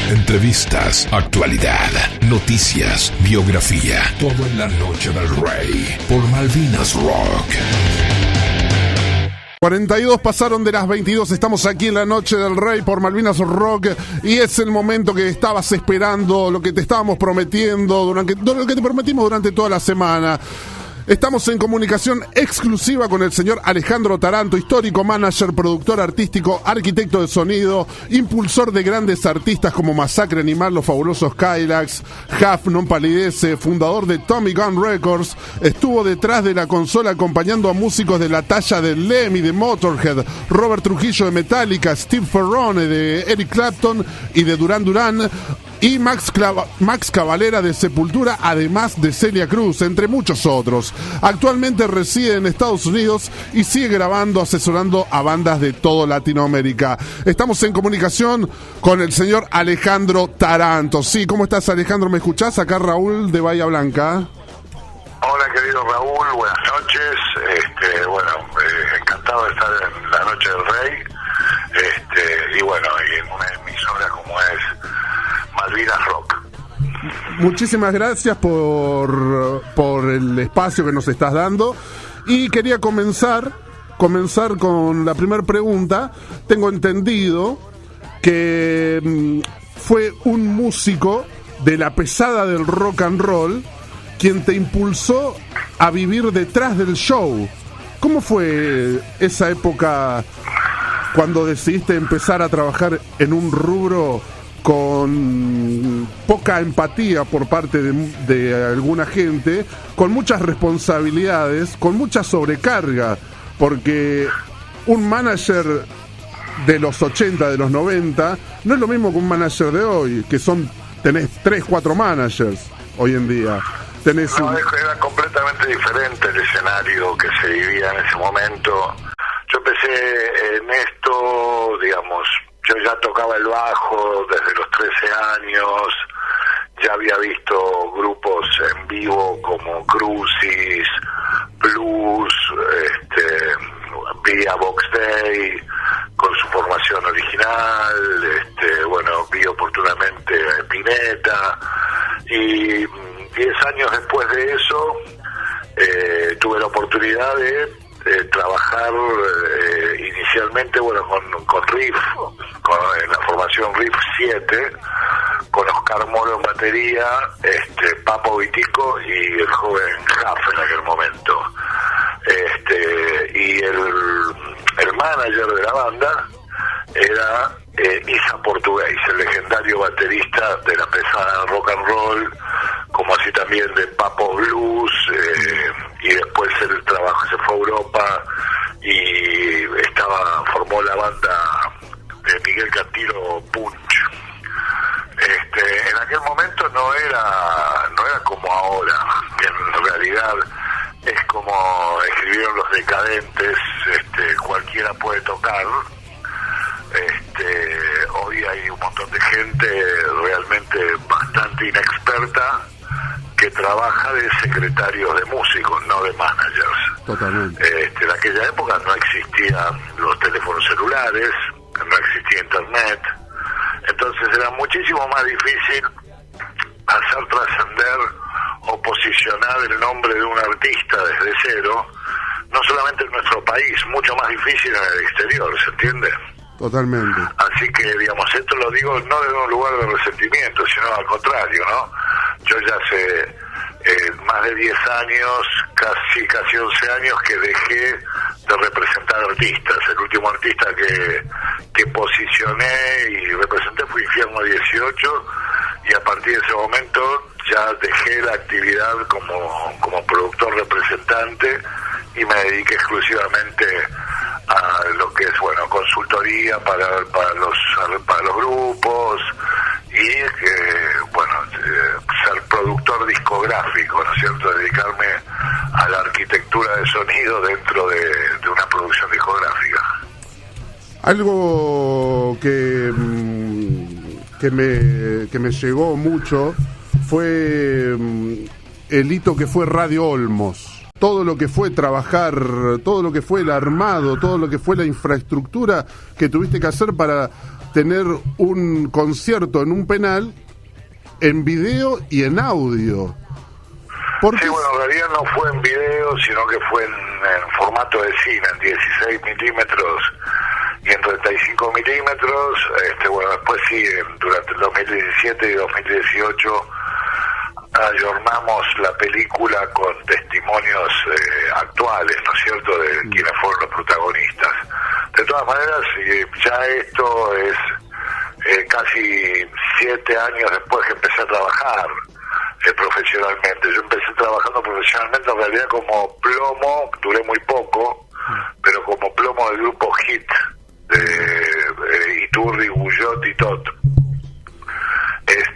entrevistas, actualidad, noticias, biografía. Todo en la Noche del Rey por Malvinas Rock. 42 pasaron de las 22, estamos aquí en la Noche del Rey por Malvinas Rock y es el momento que estabas esperando, lo que te estábamos prometiendo, lo que te prometimos durante toda la semana. Estamos en comunicación exclusiva con el señor Alejandro Taranto, histórico manager, productor artístico, arquitecto de sonido, impulsor de grandes artistas como Masacre Animal, Los Fabulosos Cadillacs, Huff Non Palidece, fundador de Tommy Gun Records, estuvo detrás de la consola acompañando a músicos de la talla de Lemmy de Motorhead, Robert Trujillo de Metallica, Steve Ferrone de Eric Clapton y de Duran Duran, y Max Cavalera de Sepultura, además de Celia Cruz, entre muchos otros. Actualmente reside en Estados Unidos y sigue grabando, asesorando a bandas de toda Latinoamérica. Estamos en comunicación con el señor Alejandro Taranto. Sí, ¿cómo estás, Alejandro? ¿Me escuchás? Acá Raúl de Bahía Blanca. Hola, querido Raúl, buenas noches. Encantado de estar en la Noche del Rey. Y en una emisora como es Malvinas Rock. Muchísimas gracias por el espacio que nos estás dando. Y quería comenzar con la primera pregunta. Tengo entendido que fue un músico de la pesada del rock and roll quien te impulsó a vivir detrás del show. ¿Cómo fue esa época cuando decidiste empezar a trabajar en un rubro con poca empatía por parte de alguna gente, con muchas responsabilidades, con mucha sobrecarga? Porque un manager de los 80, de los 90, no es lo mismo que un manager de hoy, que tenés 3, 4 managers hoy en día. Era completamente diferente el escenario que se vivía en ese momento. Yo empecé en esto, yo ya tocaba el bajo desde los 13 años, ya había visto grupos en vivo como Crucis, Blues, vi a Box Day con su formación original, vi oportunamente a Spinetta, y 10 años después de eso tuve la oportunidad de trabajar inicialmente con Riff, en la formación Riff 7, con Oscar Moro en batería, Papo Vitico y el joven Huff en aquel momento. Y el manager de la banda era Isa Portugués, el legendario baterista de la pesada rock and roll, como así también de Papo Blues, y después él se fue a Europa y formó la banda de Miguel Cantilo Punch. En aquel momento no era como ahora, en realidad es como escribieron los Decadentes, cualquiera puede tocar. Hoy hay un montón de gente realmente bastante inexperta que trabaja de secretarios de músicos, no de managers. Totalmente. En aquella época no existían los teléfonos celulares, no existía internet, entonces era muchísimo más difícil hacer trascender o posicionar el nombre de un artista desde cero, no solamente en nuestro país, mucho más difícil en el exterior, ¿se entiende? Totalmente. Así que, esto lo digo no desde un lugar de resentimiento, sino al contrario, ¿no? Yo ya hace más de 10 años, casi 11 años que dejé de representar artistas. El último artista que posicioné y representé fue Infierno 18, y a partir de ese momento ya dejé la actividad como productor representante y me dediqué exclusivamente a lo que es consultoría para los grupos y ser productor discográfico, ¿no es cierto? Dedicarme a la arquitectura de sonido dentro de una producción discográfica. Algo que me llegó mucho fue el hito que fue Radio Olmos. Todo lo que fue trabajar, todo lo que fue el armado, todo lo que fue la infraestructura que tuviste que hacer para tener un concierto en un penal en video y en audio. Sí, bueno, en realidad no fue en video, sino que fue en formato de cine, en 16 milímetros y en 35 milímetros. Bueno, después sí, durante el 2017 y 2018 ayornamos la película con testimonios actuales, ¿no es cierto?, de quienes fueron los protagonistas. De todas maneras, ya esto es casi 7 años después que empecé a trabajar profesionalmente. Yo empecé trabajando profesionalmente en realidad como plomo, duré muy poco, pero como plomo del grupo HIT, de Iturri, Guyot y Tot.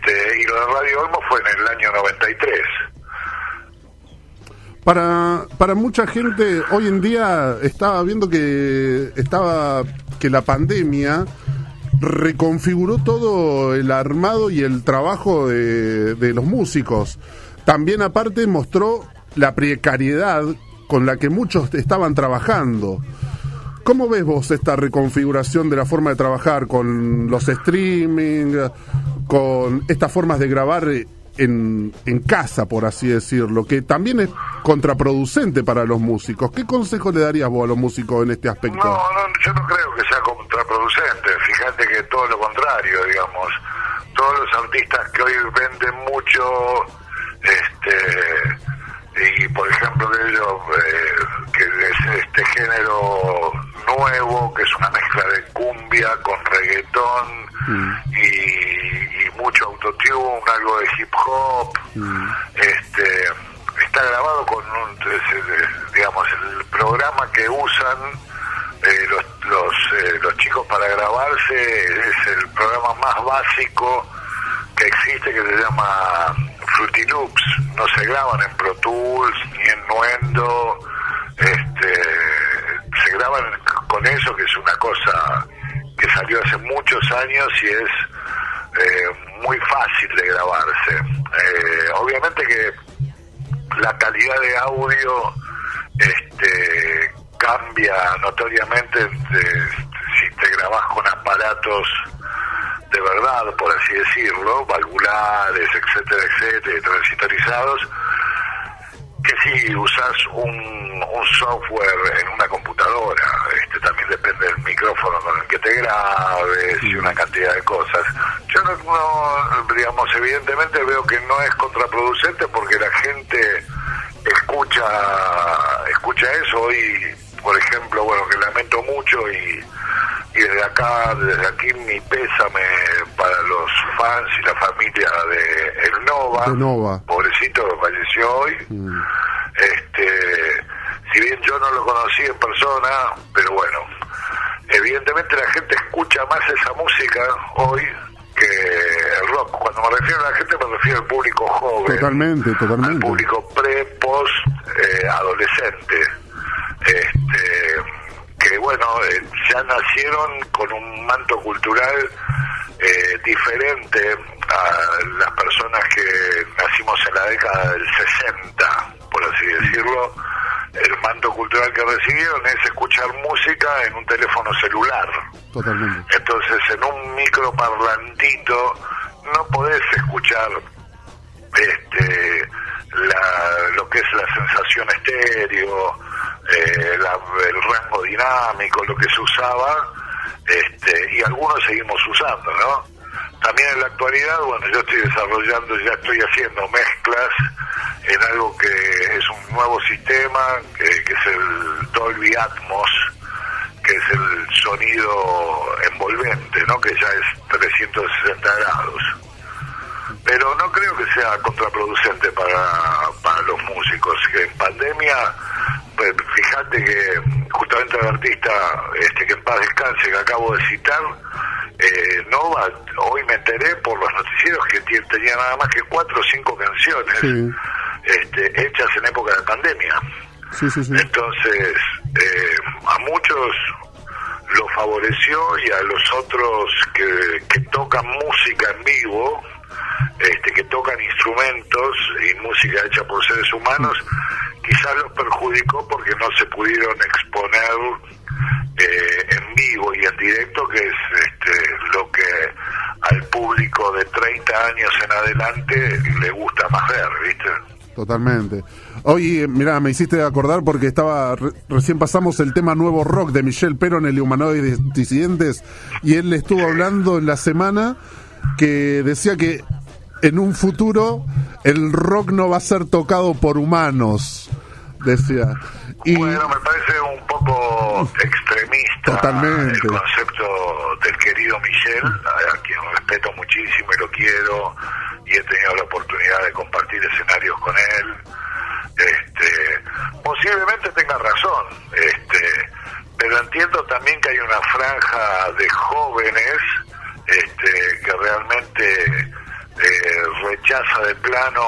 Y lo de Radio Olmo fue en el año 93. Para mucha gente, hoy en día estaba viendo que la pandemia reconfiguró todo el armado y el trabajo de los músicos. También aparte mostró la precariedad con la que muchos estaban trabajando. ¿Cómo ves vos esta reconfiguración de la forma de trabajar con los streaming, con estas formas de grabar en casa, por así decirlo, que también es contraproducente para los músicos? ¿Qué consejo le darías vos a los músicos en este aspecto? No, yo no creo que sea contraproducente. Fíjate que todo lo contrario, digamos. Todos los artistas que hoy venden mucho, y por ejemplo que es este género nuevo, que es una mezcla de cumbia con reggaetón y mucho autotune, algo de hip hop, está grabado con digamos, el programa que usan los chicos para grabarse es el programa más básico que existe, que se llama Fruity Loops. No se graban en Pro Tools ni en Nuendo, se graban con eso, que es una cosa que salió hace muchos años y es muy fácil de grabarse. Obviamente que la calidad de audio cambia notoriamente si te grabás con aparatos de verdad, por así decirlo, valvulares, etcétera, transistorizados, que si usas un software en una computadora. También depende del micrófono con el que te grabes y una cantidad de cosas. Yo no, digamos, evidentemente veo que no es contraproducente porque la gente escucha eso. Hoy, por ejemplo, bueno, que lamento mucho y desde aquí mi pésame para los fans y la familia de El Nova, pobrecito que falleció hoy. Si bien yo no lo conocí en persona, pero bueno, evidentemente la gente escucha más esa música hoy que el rock. Cuando me refiero a la gente me refiero al público joven, totalmente al público post adolescente, que bueno, ya nacieron con un manto cultural diferente a las personas que nacimos en la década del 60, por así decirlo. El manto cultural que recibieron es escuchar música en un teléfono celular. Totalmente. Entonces, en un microparlantito no podés escuchar lo que es la sensación estéreo, el rango dinámico, lo que se usaba, y algunos seguimos usando, ¿no? También en la actualidad, bueno, yo estoy haciendo mezclas en algo que es un nuevo sistema, que es el Dolby Atmos, que es el sonido envolvente, ¿no? Que ya es 360 grados. Pero no creo que sea contraproducente para los músicos. Que en pandemia, pues, fíjate que justamente el artista que en paz descanse, que acabo de citar, Nova, hoy me enteré por los noticieros que tenía nada más que 4 o 5 canciones, sí, hechas en época de pandemia. Sí. Entonces, a muchos lo favoreció y a los otros que tocan música en vivo, que tocan instrumentos y música hecha por seres humanos, quizás los perjudicó porque no se pudieron exponer en vivo y en directo, que es lo 30 años en adelante le gusta más ver, ¿viste? Totalmente. Oye, mirá, me hiciste acordar porque recién pasamos el tema Nuevo Rock de Michel Perón, el Humanoides Disidentes, y él estuvo hablando en la semana que decía que en un futuro el rock no va a ser tocado por humanos, decía. Y bueno, me parece un poco extremista. Totalmente. El concepto del querido Michel, a quien respeto muchísimo y lo quiero, y he tenido la oportunidad de compartir escenarios con él. Posiblemente tenga razón, pero entiendo también que hay una franja de jóvenes que realmente rechaza de plano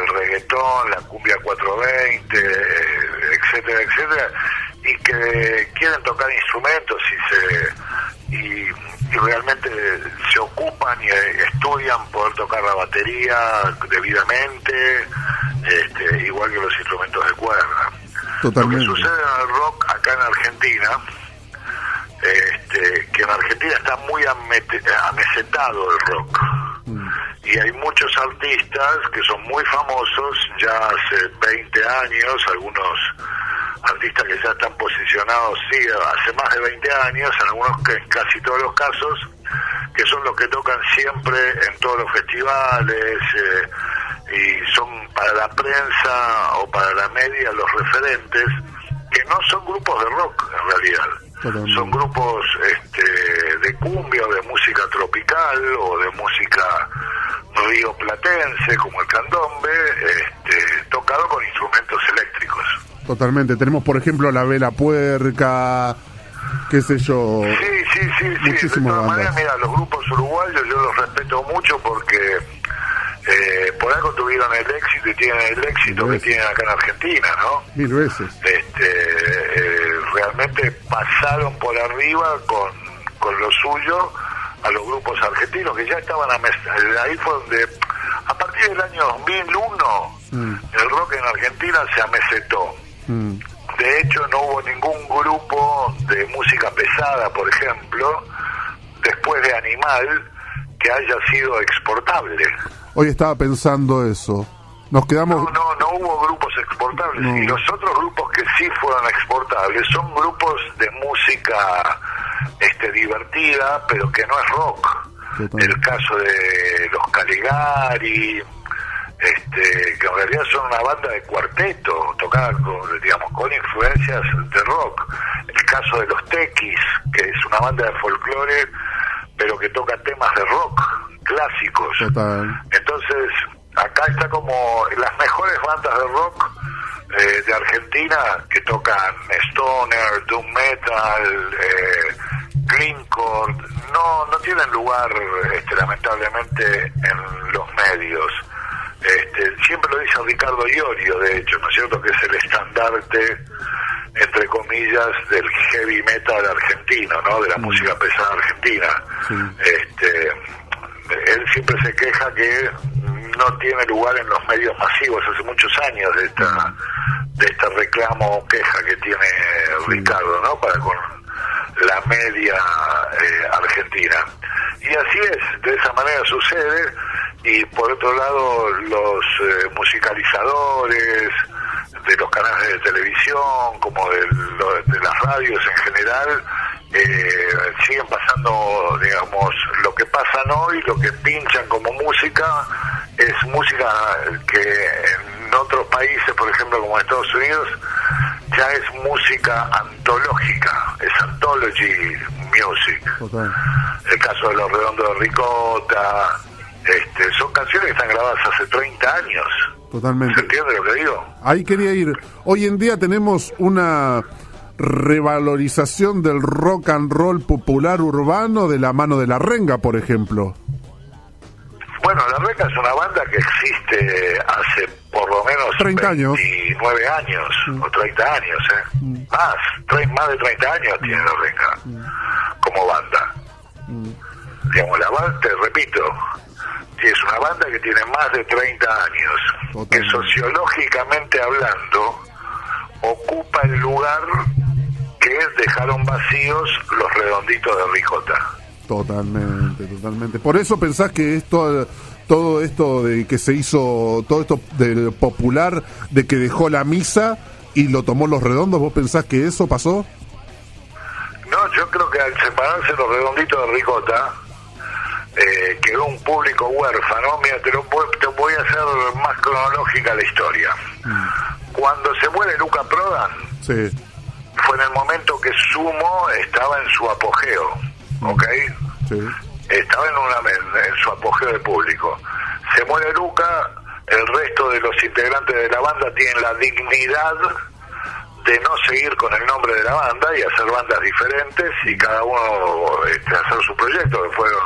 el reggaetón, la cumbia 420, etcétera, etcétera, y que quieren tocar instrumentos y realmente se ocupan y estudian poder tocar la batería debidamente, igual que los instrumentos de cuerda. Totalmente. Lo que sucede en el rock acá en Argentina, que en Argentina está muy amesetado el rock. Y hay muchos artistas que son muy famosos ya hace 20 años, algunos artistas que ya están posicionados, sí, hace más de 20 años, en algunos que en casi todos los casos, que son los que tocan siempre en todos los festivales, y son para la prensa o para la media los referentes, que no son grupos de rock en realidad. Totalmente. Son grupos de cumbia o de música tropical o de música rioplatense como el candombe, tocado con instrumentos eléctricos. Totalmente. Tenemos, por ejemplo, la Vela Puerca, qué sé yo. Sí. De todas maneras, mira, los grupos uruguayos yo los respeto mucho porque por algo tuvieron el éxito y tienen el éxito que tienen acá en Argentina, ¿no? 1000 veces. Realmente pasaron por arriba con lo suyo a los grupos argentinos que ya estaban ahí fue donde a partir del año 2001 el rock en Argentina se amesetó. De hecho no hubo ningún grupo de música pesada, por ejemplo, después de Animal, que haya sido exportable. Hoy estaba pensando eso. Nos quedamos... No hubo grupos exportables. No. Y los otros grupos que sí fueron exportables son grupos de música divertida, pero que no es rock. El caso de los Caligari, que en realidad son una banda de cuarteto, tocada con influencias de rock. El caso de los Tequis, que es una banda de folclore, pero que toca temas de rock clásicos. Total. Entonces, acá está como las mejores bandas de rock de Argentina que tocan stoner, doom metal, greencore, no tienen lugar lamentablemente en los medios. Siempre lo dice Ricardo Iorio, de hecho, ¿no es cierto?, que es el estandarte, entre comillas, del heavy metal argentino, ¿no?, de la música pesada argentina. Él siempre se queja que no tiene lugar en los medios masivos hace muchos años de esta reclamo queja que tiene Ricardo, ¿no?, para con la media argentina. Y así es, de esa manera sucede. Y por otro lado, los musicalizadores de los canales de televisión, como de las radios en general, siguen pasando, digamos, lo que pasan hoy, lo que pinchan como música, es música que en otros países, por ejemplo como Estados Unidos, ya es música antológica, es anthology music. Okay. El caso de Los Redondos de Ricota, son canciones que están grabadas hace 30 años. Totalmente. ¿Se entiende lo que digo? Ahí quería ir. Hoy en día tenemos una revalorización del rock and roll popular urbano de la mano de La Renga, por ejemplo. Bueno, La Renga es una banda que existe hace por lo menos 30 años. 29 años, o 30 años, más de 30 años tiene La Renga como banda. Digamos, la banda, te repito, es una banda que tiene más de 30 años, que sociológicamente hablando ocupa el lugar que dejaron vacíos Los Redonditos de Ricota. Totalmente. Por eso pensás que esto, todo esto de que se hizo, todo esto del popular, de que dejó la misa y lo tomó Los Redondos, ¿vos pensás que eso pasó? No, yo creo que al separarse Los Redonditos de Ricota, quedó un público huérfano. Mira, te voy a hacer más cronológica la historia. Cuando se muere Luca Prodan, sí, fue en el momento que Sumo estaba en su apogeo, ¿ok? Sí. Estaba en su apogeo de público. Se muere Luca, el resto de los integrantes de la banda tienen la dignidad de no seguir con el nombre de la banda y hacer bandas diferentes y cada uno hacer su proyecto, que fueron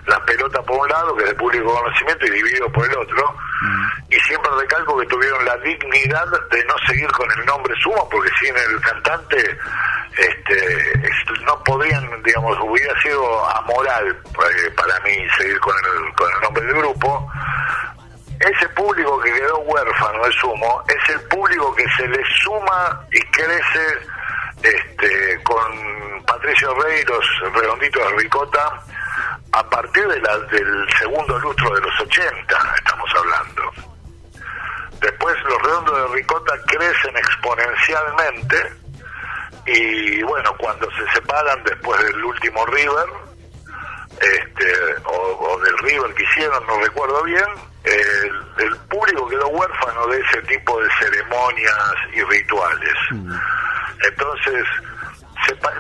Las Pelotas por un lado, que es de público conocimiento, y Dividido por el otro. Y siempre recalco que tuvieron la dignidad de no seguir con el nombre Sumo, porque sin el cantante no podrían, digamos, hubiera sido amoral para mí seguir con el nombre del grupo. Ese público que quedó huérfano de Sumo es el público que se le suma y crece con Patricio Rey y Los Redonditos de Ricota a partir del segundo lustro de los 80, estamos hablando. Después Los Redondos de Ricota crecen exponencialmente y bueno, cuando se separan después del último River, o del River que hicieron, no recuerdo bien, el público quedó huérfano de ese tipo de ceremonias y rituales. Entonces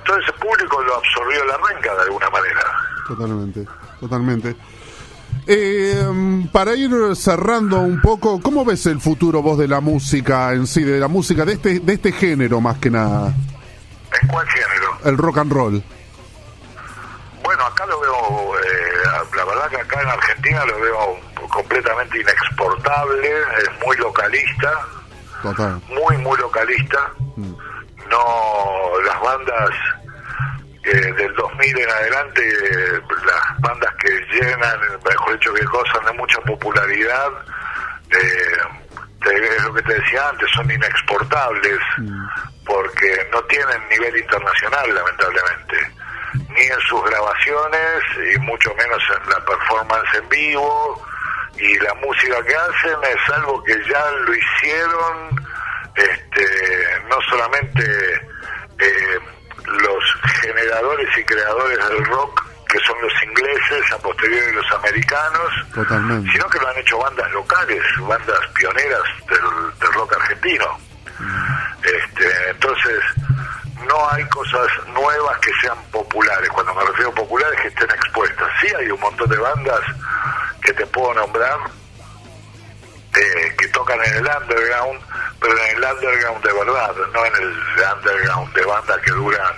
todo ese público lo absorbió la renga de alguna manera. Totalmente. Para ir cerrando un poco, ¿cómo ves el futuro vos de la música en sí, de la música de este género más que nada? ¿En cuál género? El rock and roll. Bueno, acá lo veo, la verdad que acá en Argentina lo veo completamente inexportable, es muy localista. Total. Muy localista. No, las bandas del 2000 en adelante, las bandas que llenan, mejor dicho, que gozan de mucha popularidad, es lo que te decía antes, son inexportables porque no tienen nivel internacional, lamentablemente, ni en sus grabaciones y mucho menos en la performance en vivo, y la música que hacen es algo que ya lo hicieron no solamente los generadores y creadores del rock, que son los ingleses, a posteriori los americanos, totalmente, sino que lo han hecho bandas locales, bandas pioneras del rock argentino. Entonces no hay cosas nuevas que sean populares. Cuando me refiero a populares, que estén expuestas. Sí hay un montón de bandas que te puedo nombrar que tocan en el underground, pero en el underground de verdad, no en el underground de bandas que duran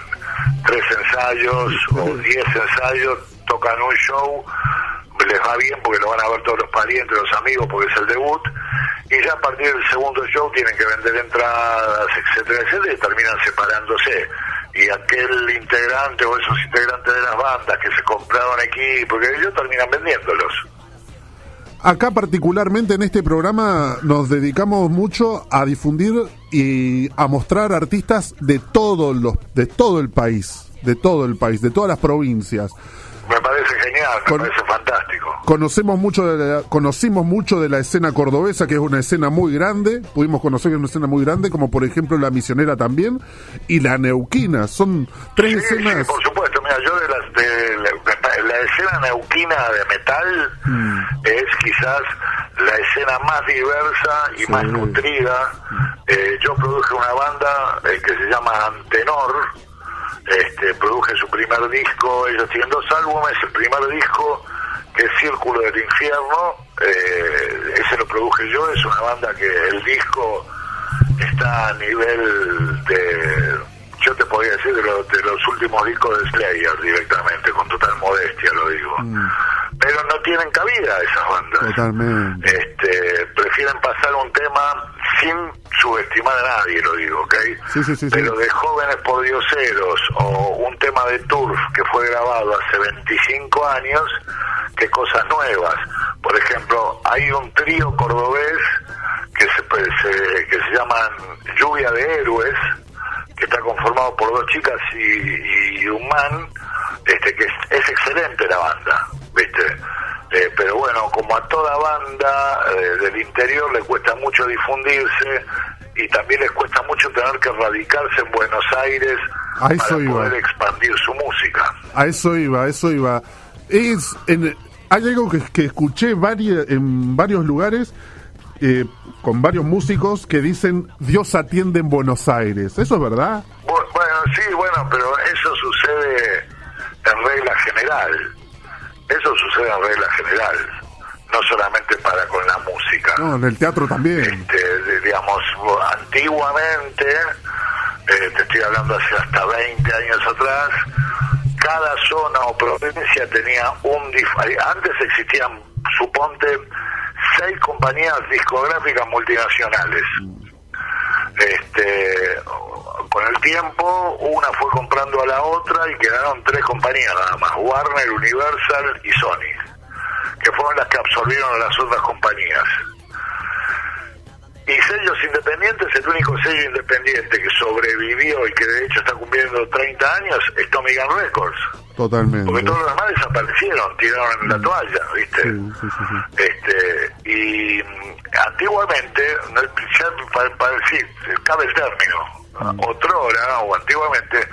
3 ensayos o 10 ensayos, tocan un show, les va bien porque lo van a ver todos los parientes, los amigos, porque es el debut, y ya a partir del segundo show tienen que vender entradas, etcétera, y terminan separándose. Y aquel integrante o esos integrantes de las bandas que se compraron equipos, que ellos terminan vendiéndolos. Acá particularmente en este programa nos dedicamos mucho a difundir y a mostrar artistas de todo el país, de todas las provincias. Me parece genial, me parece fantástico. Conocimos mucho de la escena cordobesa, que es una escena muy grande, pudimos conocer que es una escena muy grande, como por ejemplo la misionera también, y la neuquina, son 3 escenas. Sí, por supuesto, mira, yo de la escena neuquina de metal es quizás la escena más diversa y más nutrida. Yo produje una banda que se llama Antenor, produje su primer disco, ellos tienen 2 álbumes, el primer disco, que es Círculo del Infierno, ese lo produje yo, es una banda que el disco está a nivel de, yo te podría decir, de los últimos discos de Slayer directamente, con total modestia lo digo. Pero no tienen cabida esas bandas. Totalmente. Prefieren pasar un tema sin subestimar a nadie, lo digo, ¿ok? Sí. Pero de Jóvenes por Dioseros o un tema de Turf que fue grabado hace 25 años, qué cosas nuevas. Por ejemplo, hay un trío cordobés que se llaman Lluvia de Héroes, que está conformado por 2 chicas y un man, que es excelente la banda, ¿viste? Pero bueno, como a toda banda del interior le cuesta mucho difundirse y también les cuesta mucho tener que radicarse en Buenos Aires para poder expandir su música. A eso iba. Hay algo que escuché en varios lugares con varios músicos que dicen Dios atiende en Buenos Aires. ¿Eso es verdad? Bueno, sí, pero eso sucede en regla general. No solamente para con la música. No, en el teatro también. Digamos, antiguamente, te estoy hablando hace hasta 20 años atrás, cada zona o provincia tenía antes existían, suponte, 6 compañías discográficas multinacionales. Con el tiempo, una fue comprando a la otra y quedaron 3 compañías nada más, Warner, Universal y Sony, que fueron las que absorbieron a las otras compañías. Y sellos independientes, el único sello independiente que sobrevivió y que de hecho está cumpliendo 30 años es Tommy Gun Records. Totalmente. Porque todos los demás desaparecieron, tiraron la toalla, ¿viste? Sí. Y antiguamente, para decir, cabe el término, otrora o antiguamente,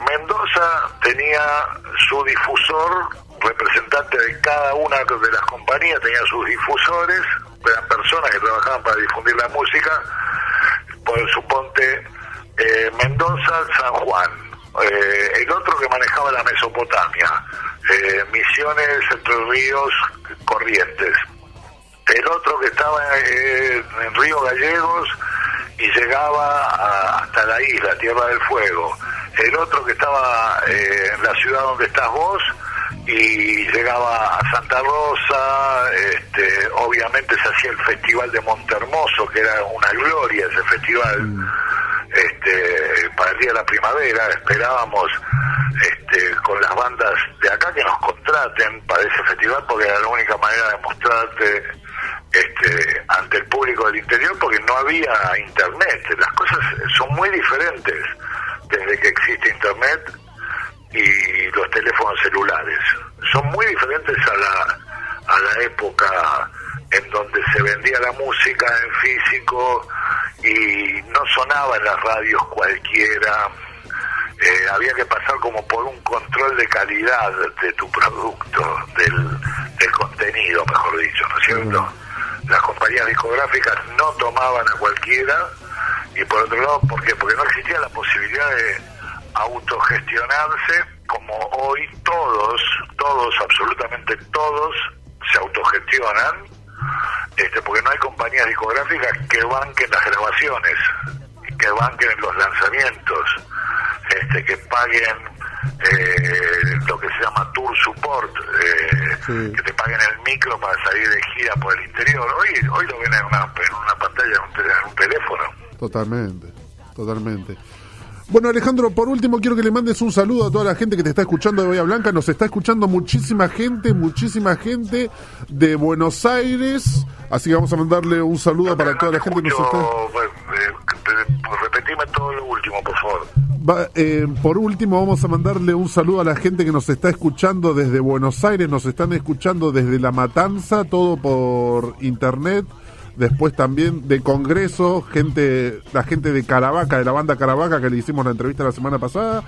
Mendoza tenía su difusor, representante de cada una de las compañías, tenía sus difusores, eran personas que trabajaban para difundir la música, por suponte Mendoza, San Juan, el otro que manejaba la Mesopotamia, Misiones, Entre Ríos, Corrientes, el otro que estaba en Río Gallegos y llegaba hasta la isla, Tierra del Fuego, el otro que estaba en la ciudad donde estás vos y llegaba a Santa Rosa. Obviamente se hacía el Festival de Montehermoso, que era una gloria ese festival. Para el día de la primavera esperábamos con las bandas de acá que nos contraten para ese festival, porque era la única manera de mostrarte ante el público del interior, porque no había internet. Las cosas son muy diferentes desde que existe internet y los teléfonos celulares. Son muy diferentes a la época en donde se vendía la música en físico y no sonaba en las radios cualquiera. Había que pasar como por un control de calidad de tu producto, del contenido, mejor dicho, ¿no es cierto? Las compañías discográficas no tomaban a cualquiera, y por otro lado, ¿por qué? Porque no existía la posibilidad de autogestionarse como hoy todos, absolutamente todos, se autogestionan, porque no hay compañías discográficas que banquen las grabaciones, que banquen los lanzamientos, que paguen lo que se llama tour support, que te paguen el micro para salir de gira por el interior. Hoy lo ven en una pantalla, en un teléfono. Totalmente. Bueno, Alejandro, por último quiero que le mandes un saludo a toda la gente que te está escuchando de Bahía Blanca. Nos está escuchando muchísima gente de Buenos Aires, así que vamos a mandarle un saludo para toda la gente que nos está... Repetime todo lo último, por favor. Por último, vamos a mandarle un saludo a la gente que nos está escuchando desde Buenos Aires, nos están escuchando desde La Matanza, todo por internet. Después también de Congreso, la gente de Caravaca, de la banda Caravaca, que le hicimos la entrevista la semana pasada.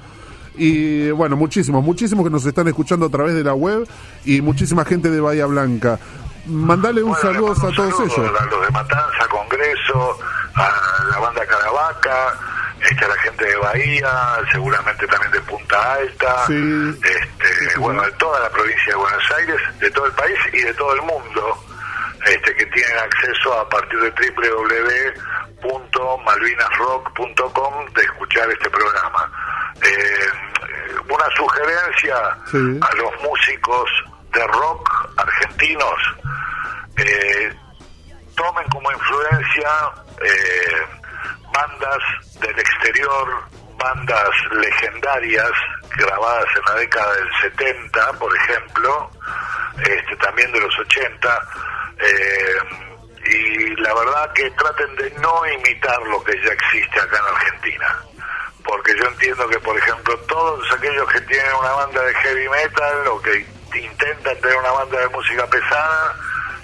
Y bueno, muchísimos que nos están escuchando a través de la web, y muchísima gente de Bahía Blanca. Mandale un saludo a todos ellos. A los de Matanza, Congreso, a la banda Caravaca, a la gente de Bahía, seguramente también de Punta Alta, bueno, de toda la provincia de Buenos Aires, de todo el país y de todo el mundo. Que tienen acceso a partir de www.malvinasrock.com de escuchar este programa. Una sugerencia a los músicos de rock argentinos: tomen como influencia bandas del exterior, bandas legendarias grabadas en la década del 70, por ejemplo, también de los 80. Y la verdad que traten de no imitar lo que ya existe acá en Argentina. porque yo entiendo que, por ejemplo, todos aquellos que tienen una banda de heavy metal o que intentan tener una banda de música pesada,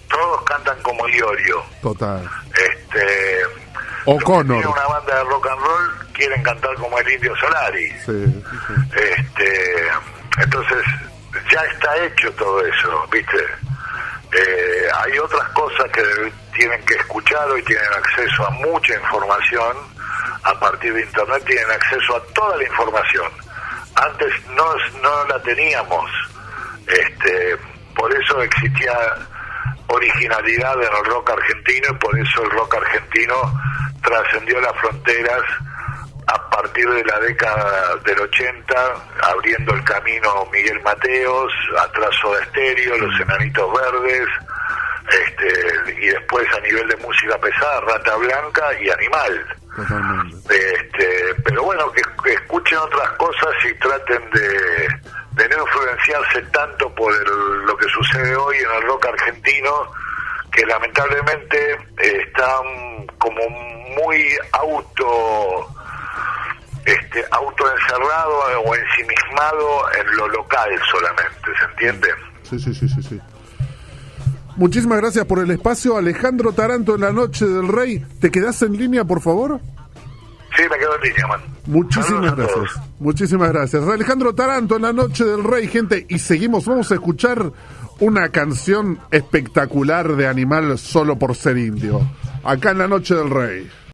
todos cantan como Iorio. Total. O Connor. tienen una banda de rock and roll, quieren cantar como el Indio Solari. Sí. Entonces, ya está hecho todo eso, ¿viste? Hay otras cosas que tienen que escuchar. Hoy tienen acceso a mucha información. A partir de internet tienen acceso a toda la información. Antes no la teníamos. Por eso existía originalidad en el rock argentino, y por eso el rock argentino trascendió las fronteras a partir de la década del 80, abriendo el camino Miguel Mateos, atrás Soda Stereo, Los Enanitos Verdes, y después a nivel de música pesada, Rata Blanca y Animal. Pero bueno, que escuchen otras cosas y traten de no influenciarse tanto por lo que sucede hoy en el rock argentino, que lamentablemente está como muy autoencerrado o ensimismado en lo local solamente, ¿se entiende? Sí. Muchísimas gracias por el espacio, Alejandro Taranto, en la Noche del Rey. ¿Te quedás en línea, por favor? Sí, me quedo en línea, man. Muchísimas gracias. Muchísimas gracias. Alejandro Taranto en la Noche del Rey, gente. Y seguimos, vamos a escuchar una canción espectacular de Animal, Solo por ser indio. Acá en la Noche del Rey.